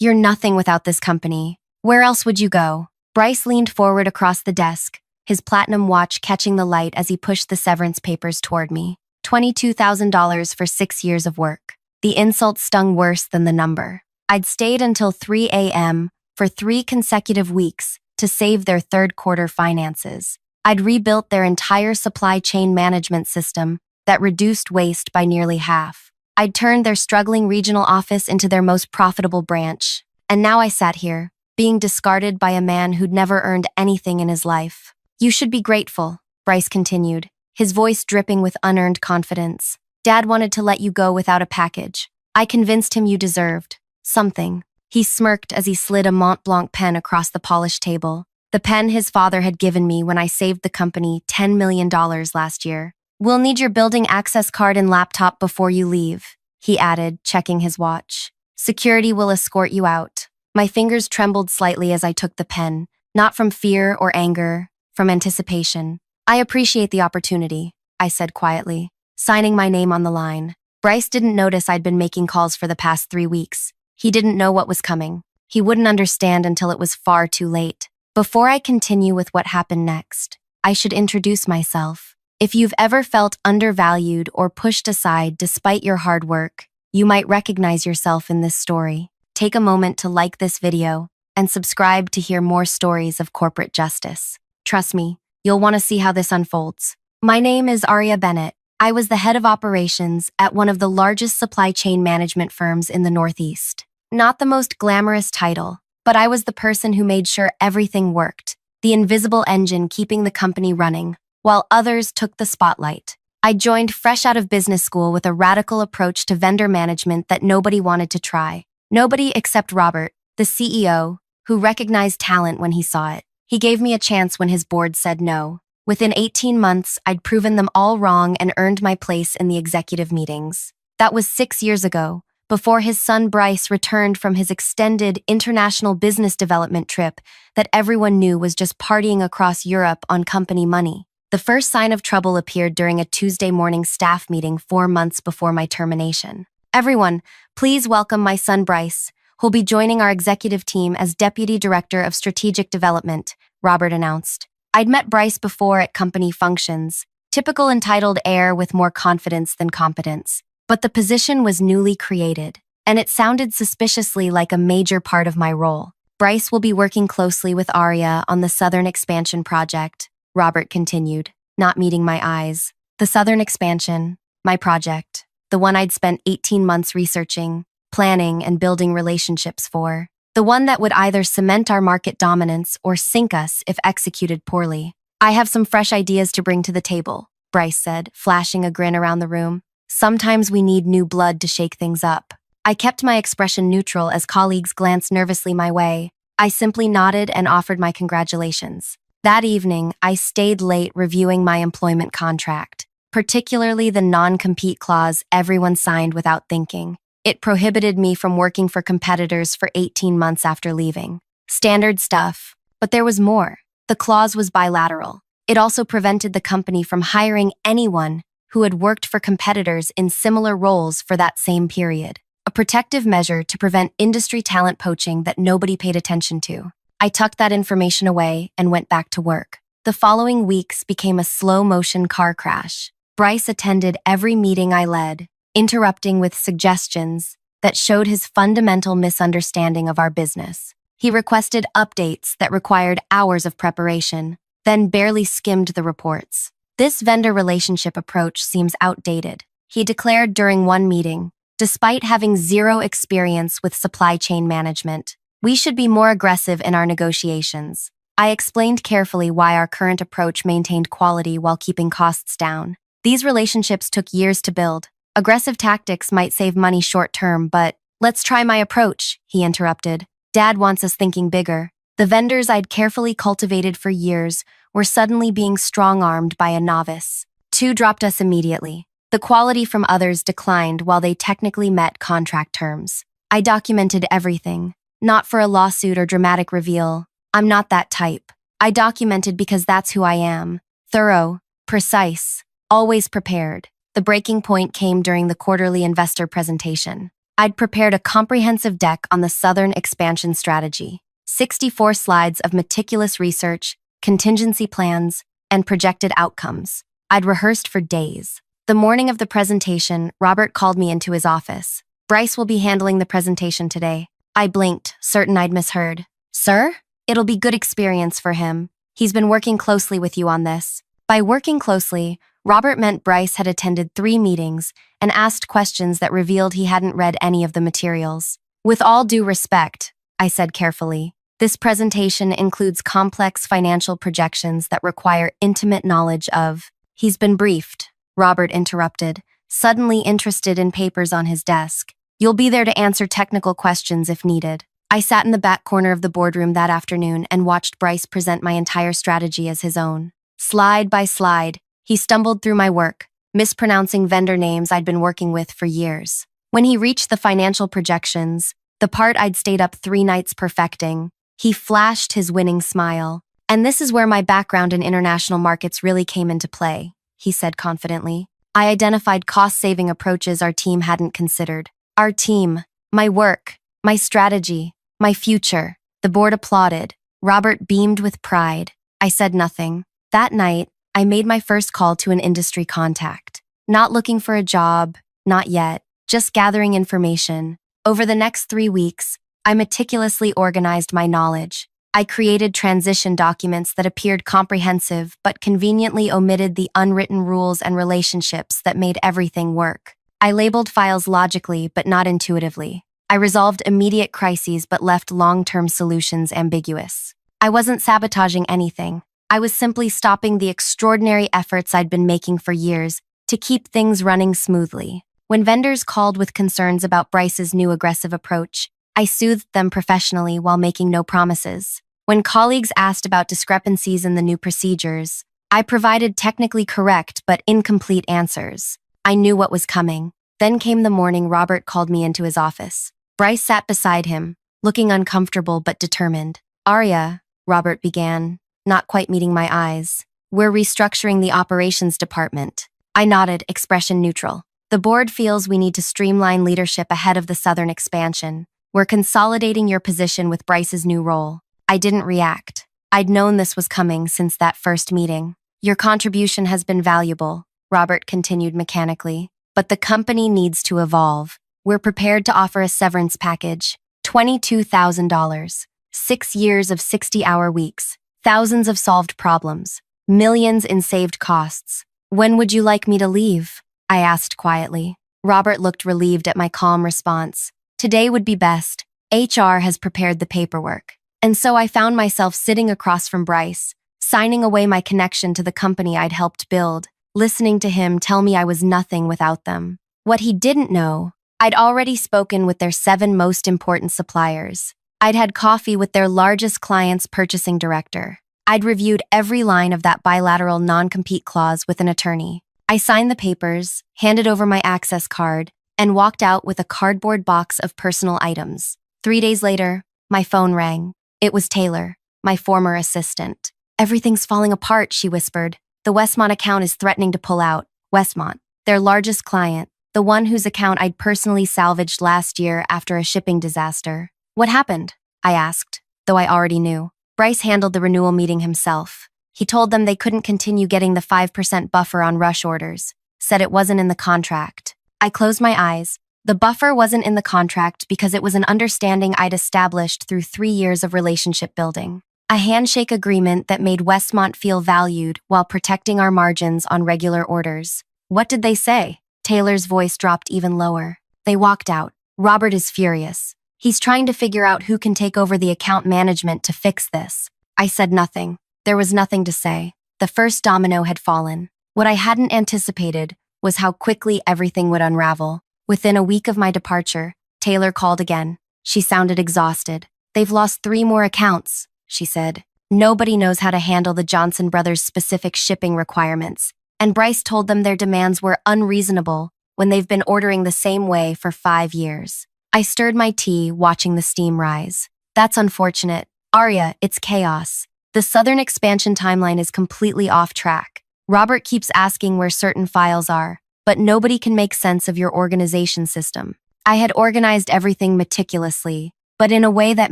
You're nothing without this company. Where else would you go? Bryce leaned forward across the desk, his platinum watch catching the light as he pushed the severance papers toward me. $22,000 for 6 years of work. The insult stung worse than the number. I'd stayed until 3 a.m. for 3 consecutive weeks to save their third quarter finances. I'd rebuilt their entire supply chain management system that reduced waste by nearly half. I'd turned their struggling regional office into their most profitable branch. And now I sat here, being discarded by a man who'd never earned anything in his life. You should be grateful, Bryce continued, his voice dripping with unearned confidence. Dad wanted to let you go without a package. I convinced him you deserved something. He smirked as he slid a Mont Blanc pen across the polished table. The pen his father had given me when I saved the company $10 million last year. We'll need your building access card and laptop before you leave, he added, checking his watch. Security will escort you out. My fingers trembled slightly as I took the pen, not from fear or anger, from anticipation. I appreciate the opportunity, I said quietly, signing my name on the line. Bryce didn't notice I'd been making calls for the past 3 weeks. He didn't know what was coming. He wouldn't understand until it was far too late. Before I continue with what happened next, I should introduce myself. If you've ever felt undervalued or pushed aside despite your hard work, you might recognize yourself in this story. Take a moment to like this video and subscribe to hear more stories of corporate justice. Trust me, you'll want to see how this unfolds. My name is Aria Bennett. I was the head of operations at one of the largest supply chain management firms in the Northeast. Not the most glamorous title, but I was the person who made sure everything worked, the invisible engine keeping the company running, while others took the spotlight. I joined fresh out of business school with a radical approach to vendor management that nobody wanted to try. Nobody except Robert, the CEO, who recognized talent when he saw it. He gave me a chance when his board said no. Within 18 months, I'd proven them all wrong and earned my place in the executive meetings. That was 6 years ago, before his son Bryce returned from his extended international business development trip that everyone knew was just partying across Europe on company money. The first sign of trouble appeared during a Tuesday morning staff meeting 4 months before my termination. Everyone, please welcome my son Bryce, who'll be joining our executive team as Deputy Director of Strategic Development, Robert announced. I'd met Bryce before at company functions, typical entitled heir with more confidence than competence. But the position was newly created, and it sounded suspiciously like a major part of my role. Bryce will be working closely with Aria on the Southern Expansion project, Robert continued, not meeting my eyes. The Southern Expansion, my project, the one I'd spent 18 months researching, planning, and building relationships for. The one that would either cement our market dominance or sink us if executed poorly. I have some fresh ideas to bring to the table, Bryce said, flashing a grin around the room. Sometimes we need new blood to shake things up. I kept my expression neutral as colleagues glanced nervously my way. I simply nodded and offered my congratulations. That evening, I stayed late reviewing my employment contract, particularly the non-compete clause everyone signed without thinking. It prohibited me from working for competitors for 18 months after leaving. Standard stuff, but there was more. The clause was bilateral. It also prevented the company from hiring anyone who had worked for competitors in similar roles for that same period. A protective measure to prevent industry talent poaching that nobody paid attention to. I tucked that information away and went back to work. The following weeks became a slow-motion car crash. Bryce attended every meeting I led, interrupting with suggestions that showed his fundamental misunderstanding of our business. He requested updates that required hours of preparation, then barely skimmed the reports. This vendor relationship approach seems outdated, he declared during one meeting. Despite having zero experience with supply chain management, we should be more aggressive in our negotiations. I explained carefully why our current approach maintained quality while keeping costs down. These relationships took years to build. Aggressive tactics might save money short-term, but let's try my approach, he interrupted. Dad wants us thinking bigger. The vendors I'd carefully cultivated for years were suddenly being strong-armed by a novice. 2 dropped us immediately. The quality from others declined while they technically met contract terms. I documented everything, not for a lawsuit or dramatic reveal. I'm not that type. I documented because that's who I am. Thorough, precise, always prepared. The breaking point came during the quarterly investor presentation. I'd prepared a comprehensive deck on the Southern expansion strategy, 64 slides of meticulous research, contingency plans, and projected outcomes. I'd rehearsed for days. The morning of the presentation, Robert called me into his office. "Bryce will be handling the presentation today." I blinked, certain I'd misheard. "Sir? It'll be good experience for him. He's been working closely with you on this." By working closely, Robert meant Bryce had attended 3 meetings and asked questions that revealed he hadn't read any of the materials. "With all due respect," I said carefully, "this presentation includes complex financial projections that require intimate knowledge of—" "He's been briefed," Robert interrupted, suddenly interested in papers on his desk. "You'll be there to answer technical questions if needed." I sat in the back corner of the boardroom that afternoon and watched Bryce present my entire strategy as his own. Slide by slide, he stumbled through my work, mispronouncing vendor names I'd been working with for years. When he reached the financial projections, the part I'd stayed up 3 nights perfecting, he flashed his winning smile. "And this is where my background in international markets really came into play," he said confidently. "I identified cost-saving approaches our team hadn't considered. Our team, my work, my strategy, my future." The board applauded. Robert beamed with pride. I said nothing. That night, I made my first call to an industry contact. Not looking for a job, not yet, just gathering information. Over the next 3 weeks, I meticulously organized my knowledge. I created transition documents that appeared comprehensive but conveniently omitted the unwritten rules and relationships that made everything work. I labeled files logically but not intuitively. I resolved immediate crises but left long-term solutions ambiguous. I wasn't sabotaging anything. I was simply stopping the extraordinary efforts I'd been making for years to keep things running smoothly. When vendors called with concerns about Bryce's new aggressive approach, I soothed them professionally while making no promises. When colleagues asked about discrepancies in the new procedures, I provided technically correct but incomplete answers. I knew what was coming. Then came the morning Robert called me into his office. Bryce sat beside him, looking uncomfortable but determined. "Aria," Robert began, not quite meeting my eyes. "We're restructuring the operations department." I nodded, expression neutral. "The board feels we need to streamline leadership ahead of the Southern expansion. We're consolidating your position with Bryce's new role." I didn't react. I'd known this was coming since that first meeting. "Your contribution has been valuable," Robert continued mechanically, "but the company needs to evolve. We're prepared to offer a severance package, $22,000, 6 years of 60-hour weeks, thousands of solved problems, millions in saved costs. When would you like me to leave?" I asked quietly. Robert looked relieved at my calm response. "Today would be best. HR has prepared the paperwork." And so I found myself sitting across from Bryce, signing away my connection to the company I'd helped build, listening to him tell me I was nothing without them. What he didn't know, I'd already spoken with their 7 most important suppliers. I'd had coffee with their largest client's purchasing director. I'd reviewed every line of that bilateral non-compete clause with an attorney. I signed the papers, handed over my access card, and walked out with a cardboard box of personal items. 3 days later, my phone rang. It was Taylor, my former assistant. "Everything's falling apart," she whispered. "The Westmont account is threatening to pull out." Westmont, their largest client, the one whose account I'd personally salvaged last year after a shipping disaster. "What happened?" I asked, though I already knew. Bryce handled the renewal meeting himself. He told them they couldn't continue getting the 5% buffer on rush orders, said it wasn't in the contract. I closed my eyes. The buffer wasn't in the contract because it was an understanding I'd established through 3 years of relationship building. A handshake agreement that made Westmont feel valued while protecting our margins on regular orders. "What did they say?" Taylor's voice dropped even lower. "They walked out. Robert is furious. He's trying to figure out who can take over the account management to fix this." I said nothing. There was nothing to say. The first domino had fallen. What I hadn't anticipated was how quickly everything would unravel. Within a week of my departure, Taylor called again. She sounded exhausted. "They've lost 3 more accounts," she said. "Nobody knows how to handle the Johnson brothers' specific shipping requirements, and Bryce told them their demands were unreasonable when they've been ordering the same way for 5 years. I stirred my tea, watching the steam rise. "That's unfortunate. Aria, it's chaos. The Southern expansion timeline is completely off track. Robert keeps asking where certain files are, but nobody can make sense of your organization system." I had organized everything meticulously, but in a way that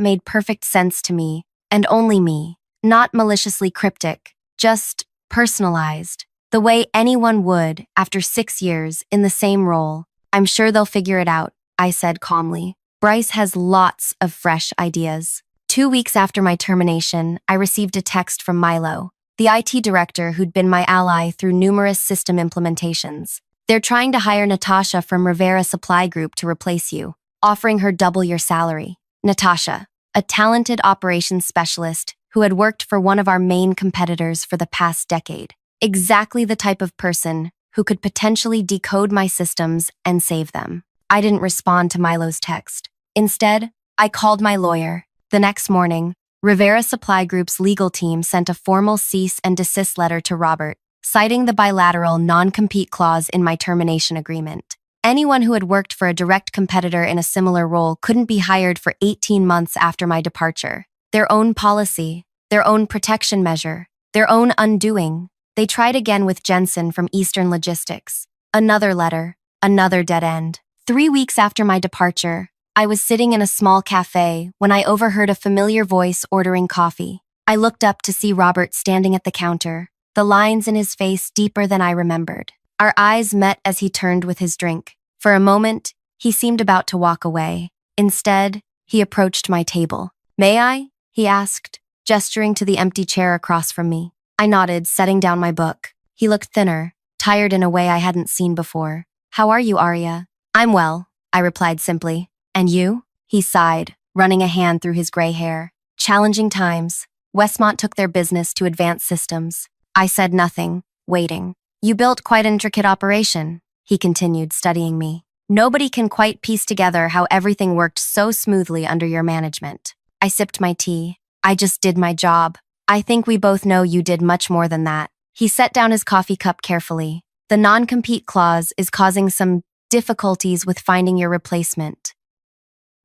made perfect sense to me, and only me. Not maliciously cryptic, just personalized. The way anyone would after 6 years in the same role. I'm sure they'll figure it out, I said calmly. Bryce has lots of fresh ideas. 2 weeks after my termination, I received a text from Milo, the IT director who'd been my ally through numerous system implementations. They're trying to hire Natasha from Rivera Supply Group to replace you, offering her double your salary. Natasha, a talented operations specialist who had worked for one of our main competitors for the past decade. Exactly the type of person who could potentially decode my systems and save them. I didn't respond to Milo's text. Instead, I called my lawyer. The next morning, Rivera Supply Group's legal team sent a formal cease and desist letter to Robert, citing the bilateral non-compete clause in my termination agreement. Anyone who had worked for a direct competitor in a similar role couldn't be hired for 18 months after my departure. Their own policy, their own protection measure, their own undoing. They tried again with Jensen from Eastern Logistics. Another letter, another dead end. 3 weeks after my departure, I was sitting in a small cafe when I overheard a familiar voice ordering coffee. I looked up to see Robert standing at the counter, the lines in his face deeper than I remembered. Our eyes met as he turned with his drink. For a moment, he seemed about to walk away. Instead, he approached my table. "May I?" he asked, gesturing to the empty chair across from me. I nodded, setting down my book. He looked thinner, tired in a way I hadn't seen before. "How are you, Aria?" "I'm well," I replied simply. "And you?" He sighed, running a hand through his gray hair. "Challenging times. Westmont took their business to advanced systems." I said nothing, waiting. "You built quite an intricate operation," he continued, studying me. "Nobody can quite piece together how everything worked so smoothly under your management." I sipped my tea. "I just did my job. I think we both know you did much more than that." He set down his coffee cup carefully. "The non-compete clause is causing some difficulties with finding your replacement."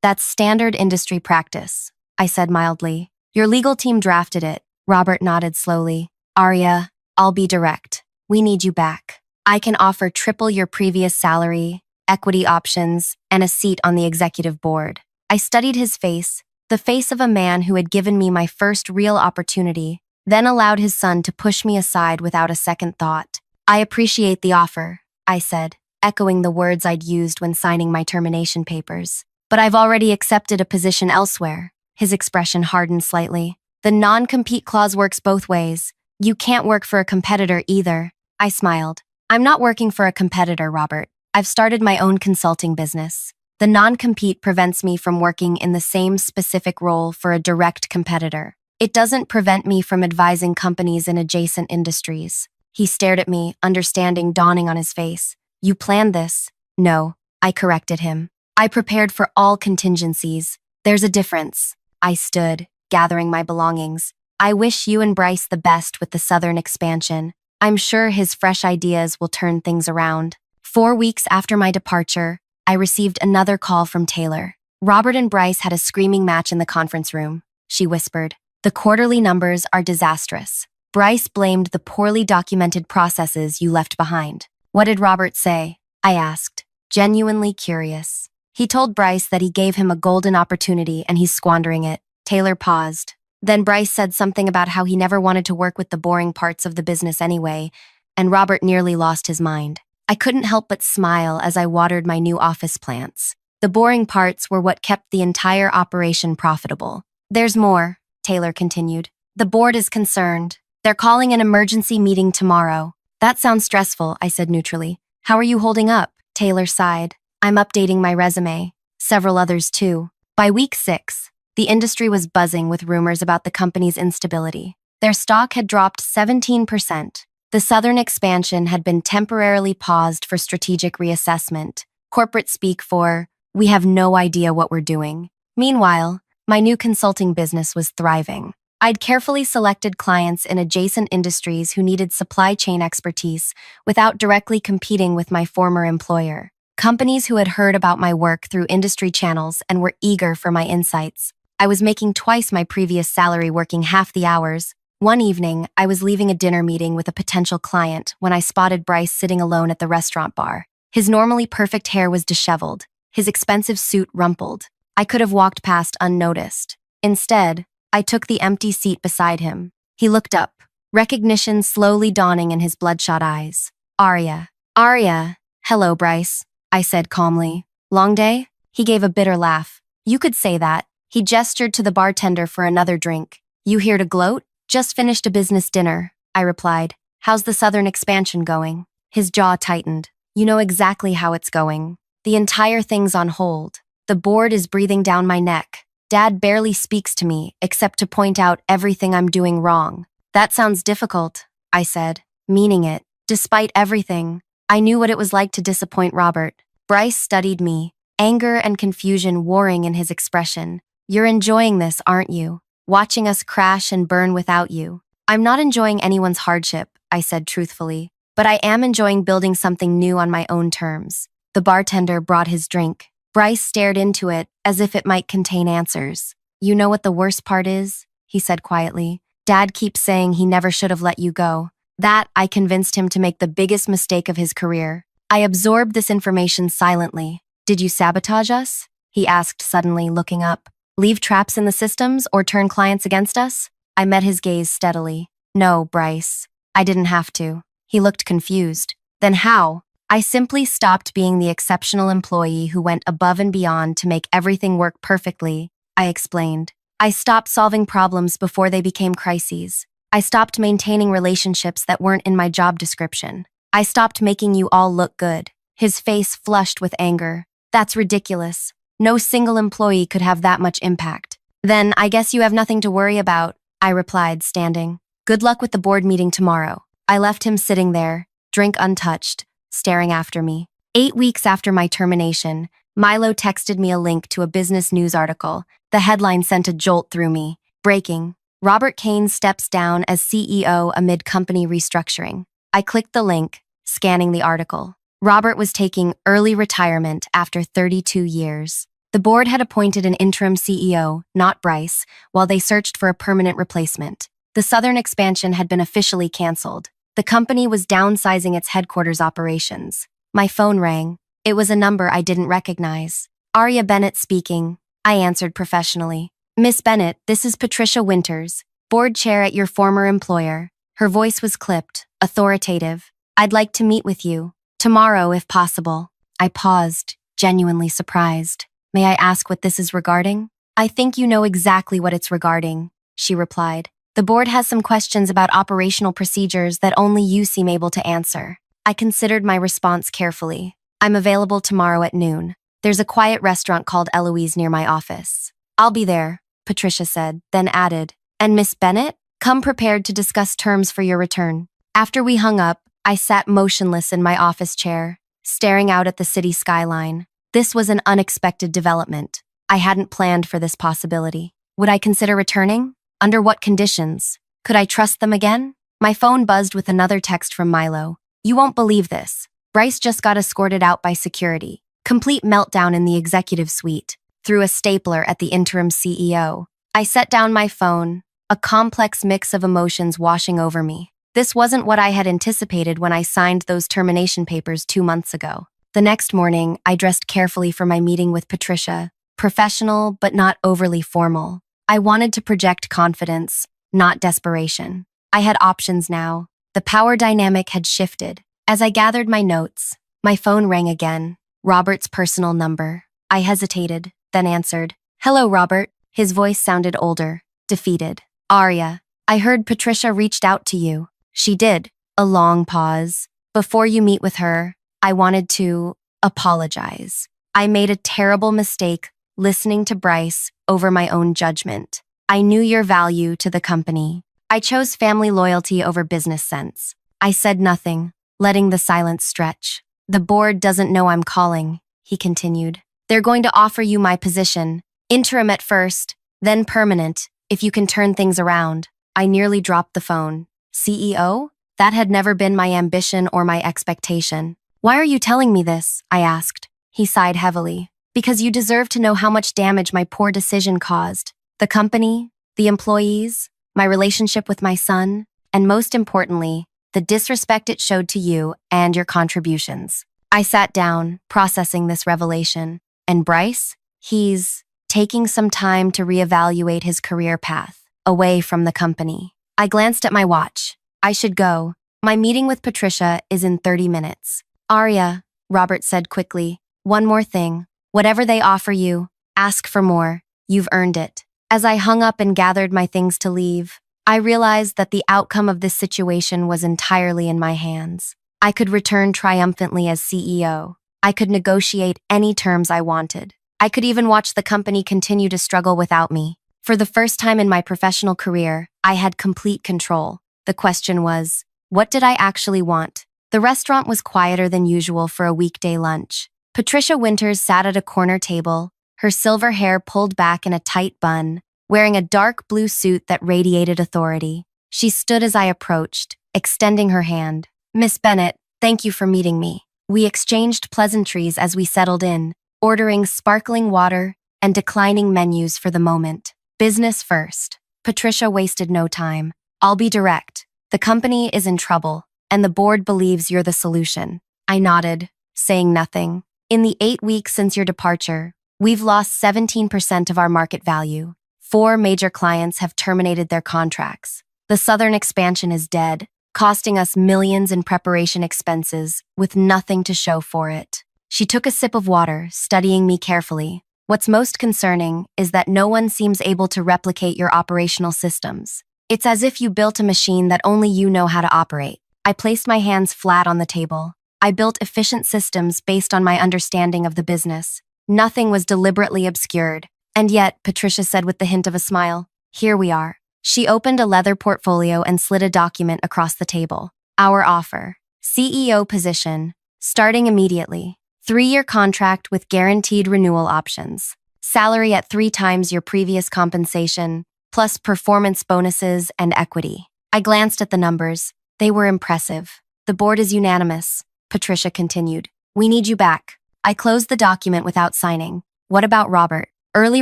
"That's standard industry practice," I said mildly. "Your legal team drafted it." Robert nodded slowly. "Aria, I'll be direct. We need you back. I can offer triple your previous salary, equity options, and a seat on the executive board." I studied his face, the face of a man who had given me my first real opportunity, then allowed his son to push me aside without a second thought. "I appreciate the offer," I said, echoing the words I'd used when signing my termination papers. "But I've already accepted a position elsewhere." His expression hardened slightly. "The non-compete clause works both ways. You can't work for a competitor either." I smiled. "I'm not working for a competitor, Robert. I've started my own consulting business. The non-compete prevents me from working in the same specific role for a direct competitor. It doesn't prevent me from advising companies in adjacent industries." He stared at me, understanding dawning on his face. "You planned this?" "No," I corrected him. "I prepared for all contingencies. There's a difference." I stood, gathering my belongings. "I wish you and Bryce the best with the Southern expansion. I'm sure his fresh ideas will turn things around." 4 weeks after my departure, I received another call from Taylor. "Robert and Bryce had a screaming match in the conference room," she whispered. "The quarterly numbers are disastrous. Bryce blamed the poorly documented processes you left behind." "What did Robert say?" I asked, genuinely curious. "He told Bryce that he gave him a golden opportunity and he's squandering it." Taylor paused. "Then Bryce said something about how he never wanted to work with the boring parts of the business anyway, and Robert nearly lost his mind." I couldn't help but smile as I watered my new office plants. The boring parts were what kept the entire operation profitable. "There's more," Taylor continued. "The board is concerned. They're calling an emergency meeting tomorrow." "That sounds stressful," I said neutrally. "How are you holding up?" Taylor sighed. "I'm updating my resume. Several others too." By week 6, the industry was buzzing with rumors about the company's instability. Their stock had dropped 17%. The Southern expansion had been temporarily paused for strategic reassessment. Corporate speak for, "We have no idea what we're doing." Meanwhile, my new consulting business was thriving. I'd carefully selected clients in adjacent industries who needed supply chain expertise without directly competing with my former employer. Companies who had heard about my work through industry channels and were eager for my insights. I was making twice my previous salary working half the hours. One evening, I was leaving a dinner meeting with a potential client when I spotted Bryce sitting alone at the restaurant bar. His normally perfect hair was disheveled, His expensive suit rumpled. I could have walked past unnoticed. Instead, I took the empty seat beside him. He looked up, recognition slowly dawning in his bloodshot eyes. Aria. Aria. Hello, Bryce, I said calmly. Long day? He gave a bitter laugh. You could say that. He gestured to the bartender for another drink. You here to gloat? Just finished a business dinner, I replied. How's the southern expansion going? His jaw tightened. You know exactly how it's going. The entire thing's on hold. The board is breathing down my neck. Dad barely speaks to me, except to point out everything I'm doing wrong. That sounds difficult, I said, meaning it. Despite everything, I knew what it was like to disappoint Robert. Bryce studied me, anger and confusion warring in his expression. You're enjoying this, aren't you? Watching us crash and burn without you. I'm not enjoying anyone's hardship, I said truthfully, but I am enjoying building something new on my own terms. The bartender brought his drink. Bryce stared into it as if it might contain answers. You know what the worst part is? He said quietly. Dad keeps saying he never should have let you go. That, I convinced him to make the biggest mistake of his career. I absorbed this information silently. Did you sabotage us? He asked suddenly, looking up. Leave traps in the systems or turn clients against us? I met his gaze steadily. No, Bryce. I didn't have to. He looked confused. Then how? I simply stopped being the exceptional employee who went above and beyond to make everything work perfectly, I explained. I stopped solving problems before they became crises. I stopped maintaining relationships that weren't in my job description. I stopped making you all look good. His face flushed with anger. That's ridiculous. No single employee could have that much impact. Then I guess you have nothing to worry about, I replied, standing. Good luck with the board meeting tomorrow. I left him sitting there, drink untouched, staring after me. 8 weeks after my termination, Milo texted me a link to a business news article. The headline sent a jolt through me. Breaking. Robert Kane steps down as CEO amid company restructuring. I clicked the link, scanning the article. Robert was taking early retirement after 32 years. The board had appointed an interim CEO, not Bryce, while they searched for a permanent replacement. The southern expansion had been officially canceled. The company was downsizing its headquarters operations. My phone rang. It was a number I didn't recognize. Aria Bennett speaking. I answered professionally. Miss Bennett, this is Patricia Winters, board chair at your former employer. Her voice was clipped, authoritative. I'd like to meet with you. Tomorrow, if possible. I paused, genuinely surprised. May I ask what this is regarding? I think you know exactly what it's regarding, she replied. The board has some questions about operational procedures that only you seem able to answer. I considered my response carefully. I'm available tomorrow at noon. There's a quiet restaurant called Eloise near my office. I'll be there, Patricia said, then added, and Miss Bennett, come prepared to discuss terms for your return. After we hung up, I sat motionless in my office chair, staring out at the city skyline. This was an unexpected development. I hadn't planned for this possibility. Would I consider returning? Under what conditions? Could I trust them again? My phone buzzed with another text from Milo. You won't believe this. Bryce just got escorted out by security. Complete meltdown in the executive suite. Threw a stapler at the interim CEO. I set down my phone, a complex mix of emotions washing over me. This wasn't what I had anticipated when I signed those termination papers 2 months ago. The next morning, I dressed carefully for my meeting with Patricia, professional but not overly formal. I wanted to project confidence, not desperation. I had options now. The power dynamic had shifted. As I gathered my notes, my phone rang again. Robert's personal number. I hesitated, then answered. Hello, Robert. His voice sounded older, defeated. Aria, I heard Patricia reached out to you. She did. A long pause. Before you meet with her, I wanted to apologize. I made a terrible mistake listening to Bryce over my own judgment. I knew your value to the company. I chose family loyalty over business sense. I said nothing, letting the silence stretch. The board doesn't know I'm calling, he continued. They're going to offer you my position, interim at first, then permanent, if you can turn things around. I nearly dropped the phone. CEO? That had never been my ambition or my expectation. Why are you telling me this? I asked. He sighed heavily. Because you deserve to know how much damage my poor decision caused. The company, the employees, my relationship with my son, and most importantly, the disrespect it showed to you and your contributions. I sat down, processing this revelation. And Bryce? He's taking some time to reevaluate his career path, away from the company. I glanced at my watch. I should go. My meeting with Patricia is in 30 minutes. Aria, Robert said quickly, one more thing. Whatever they offer you, ask for more. You've earned it. As I hung up and gathered my things to leave, I realized that the outcome of this situation was entirely in my hands. I could return triumphantly as CEO. I could negotiate any terms I wanted. I could even watch the company continue to struggle without me. For the first time in my professional career, I had complete control. The question was, what did I actually want? The restaurant was quieter than usual for a weekday lunch. Patricia Winters sat at a corner table, her silver hair pulled back in a tight bun, wearing a dark blue suit that radiated authority. She stood as I approached, extending her hand. Miss Bennett, thank you for meeting me. We exchanged pleasantries as we settled in, ordering sparkling water and declining menus for the moment. Business first. Patricia wasted no time. I'll be direct. The company is in trouble, and the board believes you're the solution. I nodded, saying nothing. In the 8 weeks since your departure, we've lost 17% of our market value. 4 major clients have terminated their contracts. The southern expansion is dead, costing us millions in preparation expenses with nothing to show for it. She took a sip of water, studying me carefully. What's most concerning is that no one seems able to replicate your operational systems. It's as if you built a machine that only you know how to operate. I placed my hands flat on the table. I built efficient systems based on my understanding of the business. Nothing was deliberately obscured. And yet, Patricia said with the hint of a smile, here we are. She opened a leather portfolio and slid a document across the table. Our offer. CEO position. Starting immediately. 3-year contract with guaranteed renewal options. Salary at 3 times your previous compensation, plus performance bonuses and equity. I glanced at the numbers. They were impressive. The board is unanimous, Patricia continued. We need you back. I closed the document without signing. What about Robert? Early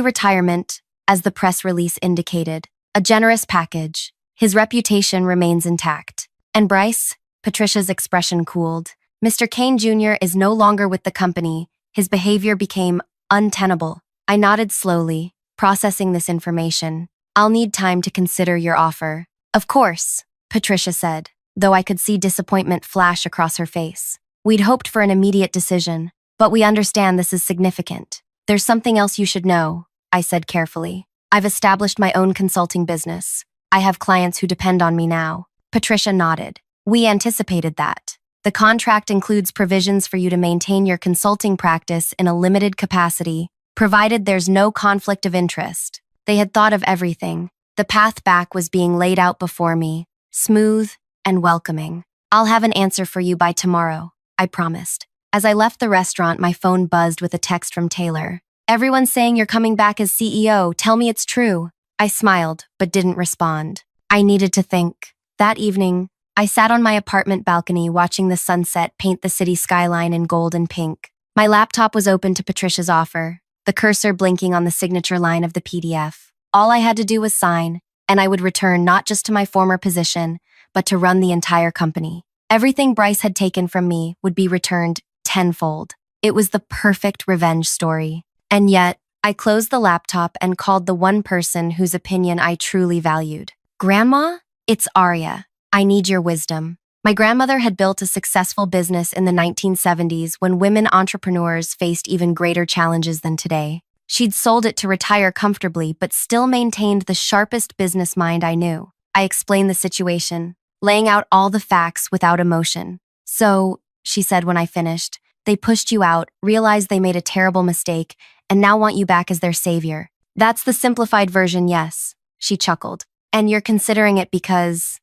retirement, as the press release indicated. A generous package. His reputation remains intact. And Bryce? Patricia's expression cooled. Mr. Kane Jr. is no longer with the company. His behavior became untenable. I nodded slowly, processing this information. I'll need time to consider your offer. Of course, Patricia said, though I could see disappointment flash across her face. We'd hoped for an immediate decision, but we understand this is significant. There's something else you should know, I said carefully. I've established my own consulting business. I have clients who depend on me now. Patricia nodded. We anticipated that. The contract includes provisions for you to maintain your consulting practice in a limited capacity, provided there's no conflict of interest. They had thought of everything. The path back was being laid out before me, smooth and welcoming. I'll have an answer for you by tomorrow, I promised. As I left the restaurant, my phone buzzed with a text from Taylor. Everyone's saying you're coming back as CEO. Tell me it's true. I smiled, but didn't respond. I needed to think. That evening, I sat on my apartment balcony watching the sunset paint the city skyline in gold and pink. My laptop was open to Patricia's offer, the cursor blinking on the signature line of the PDF. All I had to do was sign, and I would return not just to my former position, but to run the entire company. Everything Bryce had taken from me would be returned tenfold. It was the perfect revenge story. And yet, I closed the laptop and called the one person whose opinion I truly valued. Grandma? It's Aria. I need your wisdom. My grandmother had built a successful business in the 1970s when women entrepreneurs faced even greater challenges than today. She'd sold it to retire comfortably, but still maintained the sharpest business mind I knew. I explained the situation, laying out all the facts without emotion. So, she said when I finished, they pushed you out, realized they made a terrible mistake, and now want you back as their savior. That's the simplified version, yes, she chuckled. And you're considering it because,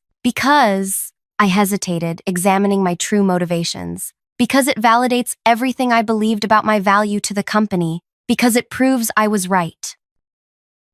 I hesitated, examining my true motivations. Because it validates everything I believed about my value to the company. Because it proves I was right.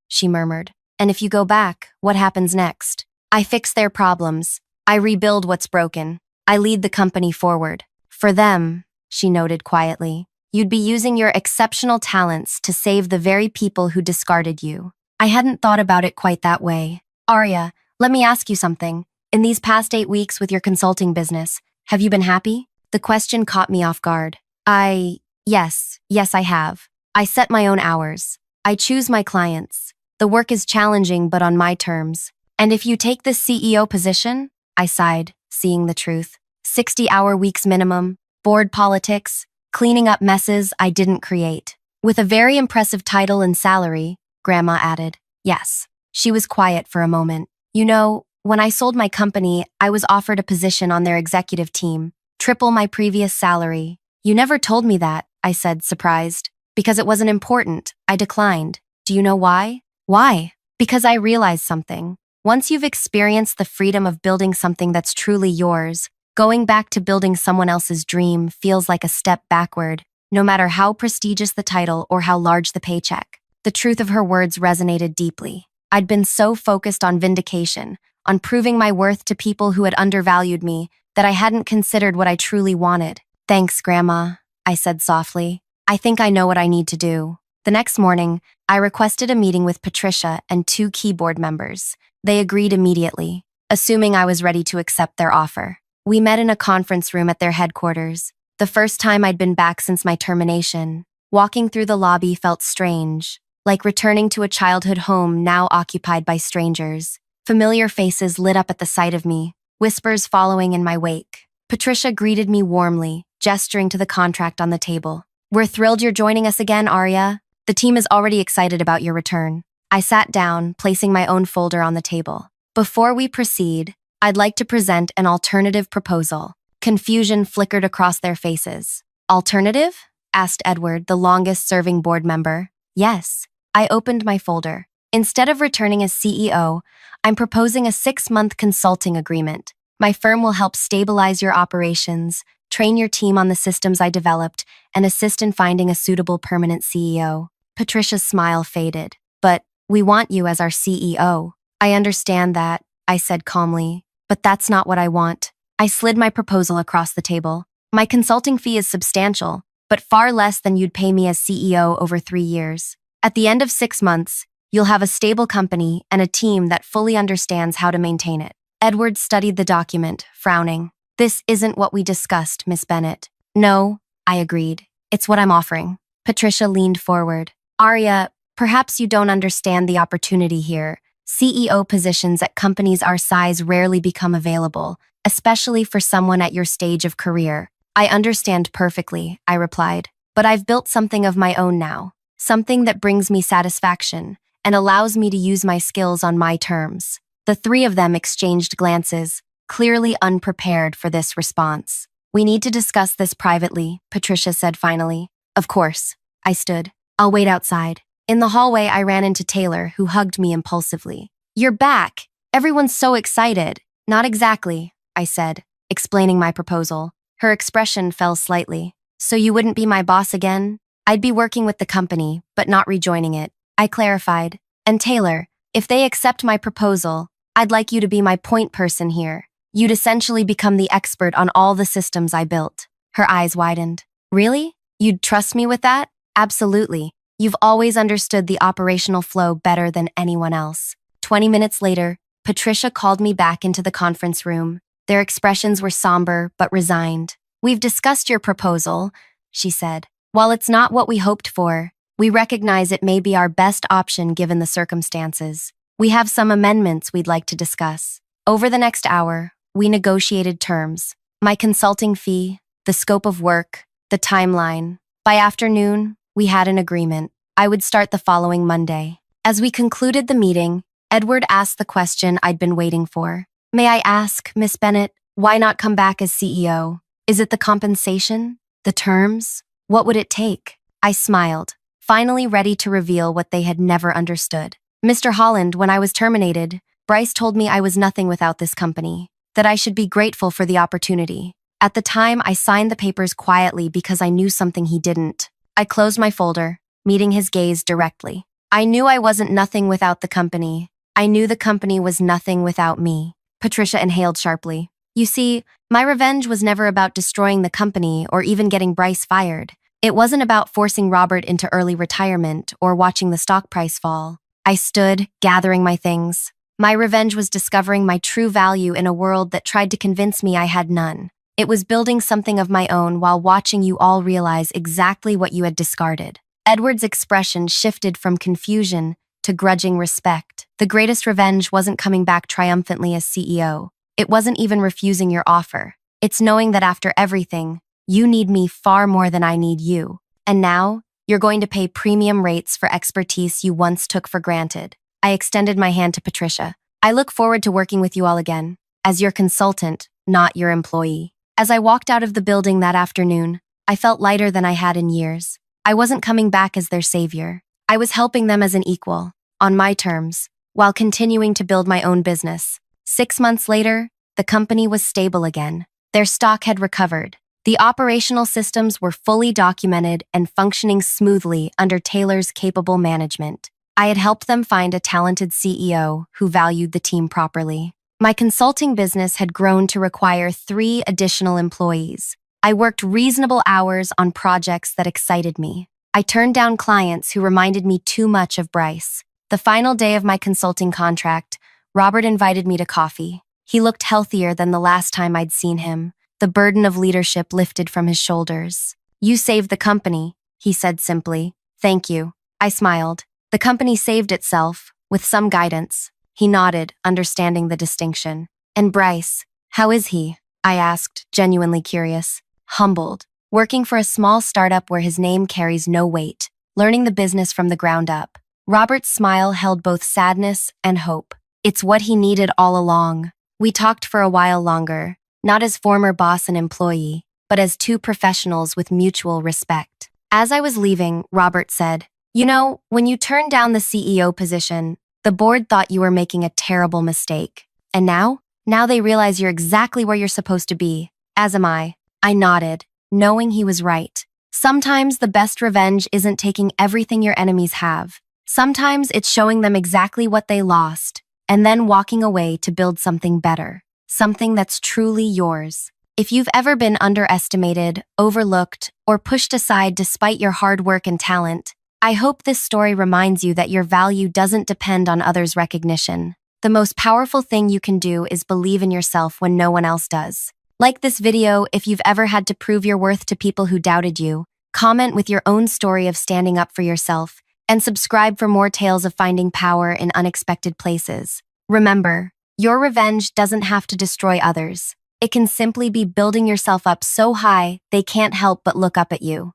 She murmured. And if you go back, what happens next? I fix their problems. I rebuild what's broken. I lead the company forward. For them, she noted quietly, you'd be using your exceptional talents to save the very people who discarded you. I hadn't thought about it quite that way. Aria, let me ask you something. In these past 8 weeks with your consulting business, have you been happy? The question caught me off guard. Yes, I have. I set my own hours. I choose my clients. The work is challenging, but on my terms. And if you take this CEO position, I sighed, seeing the truth. 60-hour weeks minimum, board politics, cleaning up messes I didn't create. With a very impressive title and salary, Grandma added. Yes. She was quiet for a moment. You know, when I sold my company, I was offered a position on their executive team, triple my previous salary. You never told me that, I said, surprised. Because it wasn't important, I declined. Do you know why? Why? Because I realized something. Once you've experienced the freedom of building something that's truly yours, going back to building someone else's dream feels like a step backward, no matter how prestigious the title or how large the paycheck. The truth of her words resonated deeply. I'd been so focused on vindication, on proving my worth to people who had undervalued me, that I hadn't considered what I truly wanted. Thanks, Grandma, I said softly. I think I know what I need to do. The next morning, I requested a meeting with Patricia and 2 key board members. They agreed immediately, assuming I was ready to accept their offer. We met in a conference room at their headquarters, the first time I'd been back since my termination. Walking through the lobby felt strange, like returning to a childhood home now occupied by strangers. Familiar faces lit up at the sight of me, whispers following in my wake. Patricia greeted me warmly, gesturing to the contract on the table. We're thrilled you're joining us again, Aria. The team is already excited about your return. I sat down, placing my own folder on the table. Before we proceed, I'd like to present an alternative proposal. Confusion flickered across their faces. Alternative? Asked Edward, the longest-serving board member. Yes. I opened my folder. Instead of returning as CEO, I'm proposing a 6-month consulting agreement. My firm will help stabilize your operations, train your team on the systems I developed, and assist in finding a suitable permanent CEO. Patricia's smile faded. But we want you as our CEO. I understand that, I said calmly, but that's not what I want. I slid my proposal across the table. My consulting fee is substantial, but far less than you'd pay me as CEO over 3 years. At the end of 6 months, you'll have a stable company and a team that fully understands how to maintain it. Edward studied the document, frowning. This isn't what we discussed, Miss Bennett. No, I agreed. It's what I'm offering. Patricia leaned forward. Aria, perhaps you don't understand the opportunity here. CEO positions at companies our size rarely become available, especially for someone at your stage of career. I understand perfectly, I replied, but I've built something of my own now, something that brings me satisfaction and allows me to use my skills on my terms. The 3 of them exchanged glances, clearly unprepared for this response. We need to discuss this privately, Patricia said finally. Of course. I stood. I'll wait outside. In the hallway, I ran into Taylor, who hugged me impulsively. You're back. Everyone's so excited. Not exactly, I said, explaining my proposal. Her expression fell slightly. So you wouldn't be my boss again? I'd be working with the company, but not rejoining it. I clarified. And Taylor, if they accept my proposal, I'd like you to be my point person here. You'd essentially become the expert on all the systems I built. Her eyes widened. Really? You'd trust me with that? Absolutely. You've always understood the operational flow better than anyone else. 20 minutes later, Patricia called me back into the conference room. Their expressions were somber but resigned. We've discussed your proposal, she said. While it's not what we hoped for, we recognize it may be our best option given the circumstances. We have some amendments we'd like to discuss. Over the next hour, we negotiated terms. My consulting fee, the scope of work, the timeline. By afternoon, we had an agreement. I would start the following Monday. As we concluded the meeting, Edward asked the question I'd been waiting for. May I ask, Miss Bennett, why not come back as CEO? Is it the compensation? The terms? What would it take? I smiled, finally ready to reveal what they had never understood. Mr. Holland, when I was terminated, Bryce told me I was nothing without this company, that I should be grateful for the opportunity. At the time, I signed the papers quietly because I knew something he didn't. I closed my folder, meeting his gaze directly. I knew I wasn't nothing without the company. I knew the company was nothing without me. Patricia inhaled sharply. You see, my revenge was never about destroying the company or even getting Bryce fired. It wasn't about forcing Robert into early retirement or watching the stock price fall. I stood, gathering my things. My revenge was discovering my true value in a world that tried to convince me I had none. It was building something of my own while watching you all realize exactly what you had discarded. Edward's expression shifted from confusion to grudging respect. The greatest revenge wasn't coming back triumphantly as CEO. It wasn't even refusing your offer. It's knowing that after everything, you need me far more than I need you. And now, you're going to pay premium rates for expertise you once took for granted. I extended my hand to Patricia. I look forward to working with you all again, as your consultant, not your employee. As I walked out of the building that afternoon, I felt lighter than I had in years. I wasn't coming back as their savior. I was helping them as an equal, on my terms, while continuing to build my own business. 6 months later, the company was stable again. Their stock had recovered. The operational systems were fully documented and functioning smoothly under Taylor's capable management. I had helped them find a talented CEO who valued the team properly. My consulting business had grown to require 3 additional employees. I worked reasonable hours on projects that excited me. I turned down clients who reminded me too much of Bryce. The final day of my consulting contract, Robert invited me to coffee. He looked healthier than the last time I'd seen him. The burden of leadership lifted from his shoulders. "You saved the company," he said simply. "Thank you." I smiled. "The company saved itself, with some guidance." He nodded, understanding the distinction. "And Bryce, how is he?" I asked, genuinely curious. "Humbled. Working for a small startup where his name carries no weight. Learning the business from the ground up." Robert's smile held both sadness and hope. "It's what he needed all along." We talked for a while longer, not as former boss and employee, but as 2 professionals with mutual respect. As I was leaving, Robert said, "You know, when you turned down the CEO position, the board thought you were making a terrible mistake. And now? Now they realize you're exactly where you're supposed to be, as am I." I nodded, knowing he was right. Sometimes the best revenge isn't taking everything your enemies have. Sometimes it's showing them exactly what they lost, and then walking away to build something better, something that's truly yours. If you've ever been underestimated, overlooked, or pushed aside despite your hard work and talent, I hope this story reminds you that your value doesn't depend on others' recognition. The most powerful thing you can do is believe in yourself when no one else does. Like this video if you've ever had to prove your worth to people who doubted you, comment with your own story of standing up for yourself, and subscribe for more tales of finding power in unexpected places. Remember, your revenge doesn't have to destroy others. It can simply be building yourself up so high they can't help but look up at you.